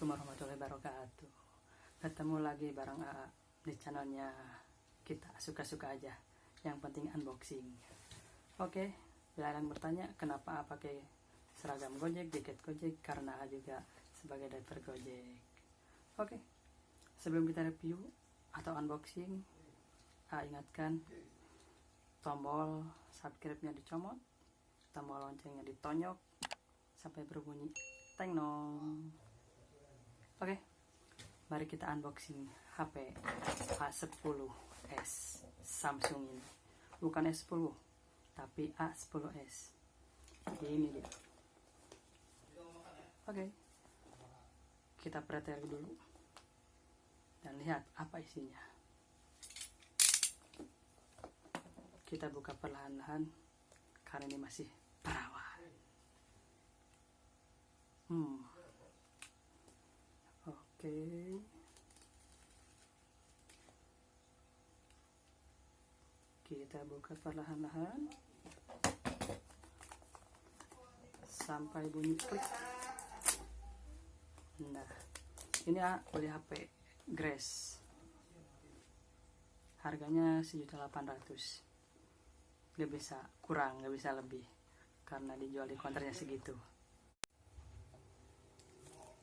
Assalamualaikum warahmatullahi wabarakatuh. Ketemu lagi bareng AA di channelnya kita suka-suka aja. Yang penting unboxing. Oke, bila kalian bertanya kenapa AA pakai seragam Gojek, jaket Gojek, karena AA juga sebagai driver Gojek. Oke, sebelum kita review atau unboxing, AA ingatkan tombol subscribe-nya dicomot, tombol loncengnya ditonyok sampai berbunyi teng nong. Oke, mari kita unboxing HP A10s Samsung ini. Bukan S10, tapi A10s. Ini dia. Oke, kita pretel dulu dan lihat apa isinya. Kita buka perlahan-lahan karena ini masih perawan. Oke. Kita buka perlahan-lahan sampai bunyi klik. Nah, ini beli HP Grace. Harganya 1.800.000. Gak bisa kurang, gak bisa lebih, karena dijual di counternya segitu.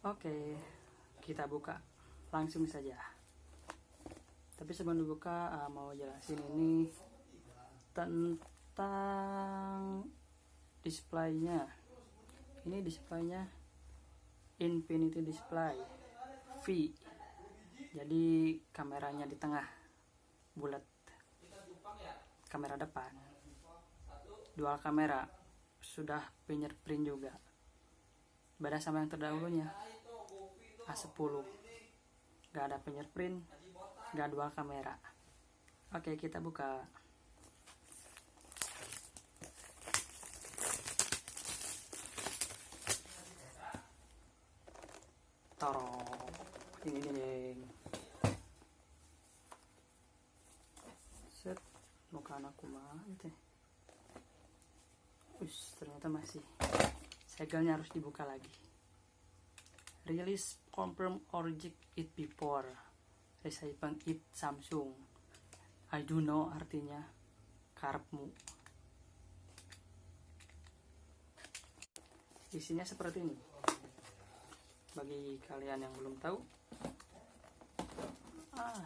Oke, kita buka langsung saja. Tapi sebelum dibuka, mau jelasin ini tentang displaynya. Ini displaynya Infinity Display V. Jadi kameranya di tengah bulat, kamera depan, dual kamera, sudah fingerprint juga. Beda sama yang terdahulunya A10, gak ada fingerprint, gak dual kamera. Oke, kita buka. Toro, ini deng. Set, muka anakku mah teh. Ternyata masih. Segelnya harus dibuka lagi. Release confirm origin it before. Recipe it Samsung. I do know artinya karepmu. Isinya seperti ini. Bagi kalian yang belum tahu,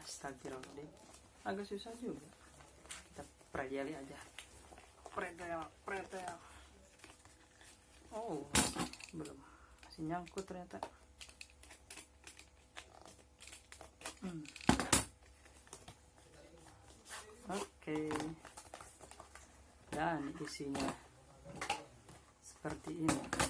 astagfirullahaladzim, agak susah juga. Kita predeli aja. Pretel. Oh, belum, masih nyangkut ternyata. Oke. Dan isinya seperti ini.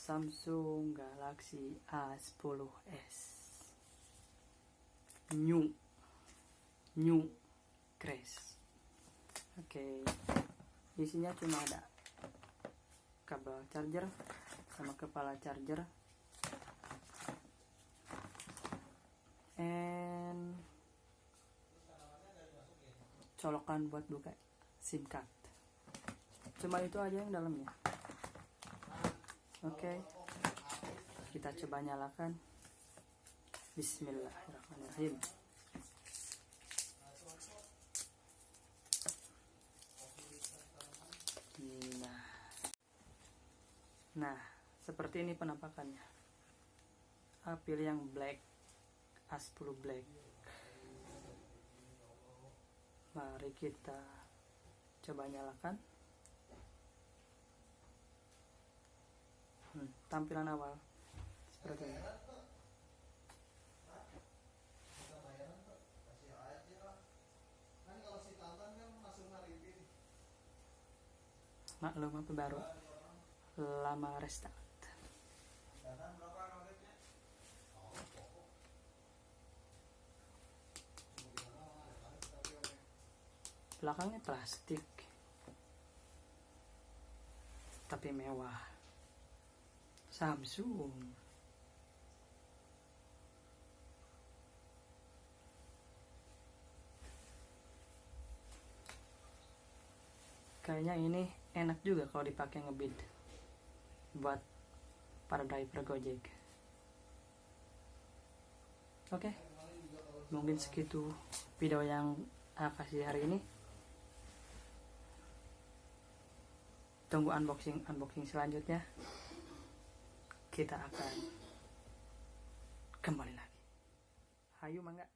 Samsung Galaxy A10s New Grace. Oke, isinya cuma ada kabel charger sama kepala charger, and colokan buat buka SIM card. Cuma itu aja yang dalamnya. Oke, kita coba nyalakan. Bismillahirrahmanirrahim. Nah, seperti ini penampakannya. Pilih yang black, A10 black. Mari kita coba nyalakan. Tampilan awal seperti ini. Maklum apa baru lama restart. Belakangnya plastik tapi mewah. Samsung. Kayaknya ini enak juga kalau dipakai ngebid buat para driver Gojek. Oke, mungkin segitu video yang kasih hari ini. Tunggu unboxing selanjutnya. Kita akan kembali lagi. Hayu mangga.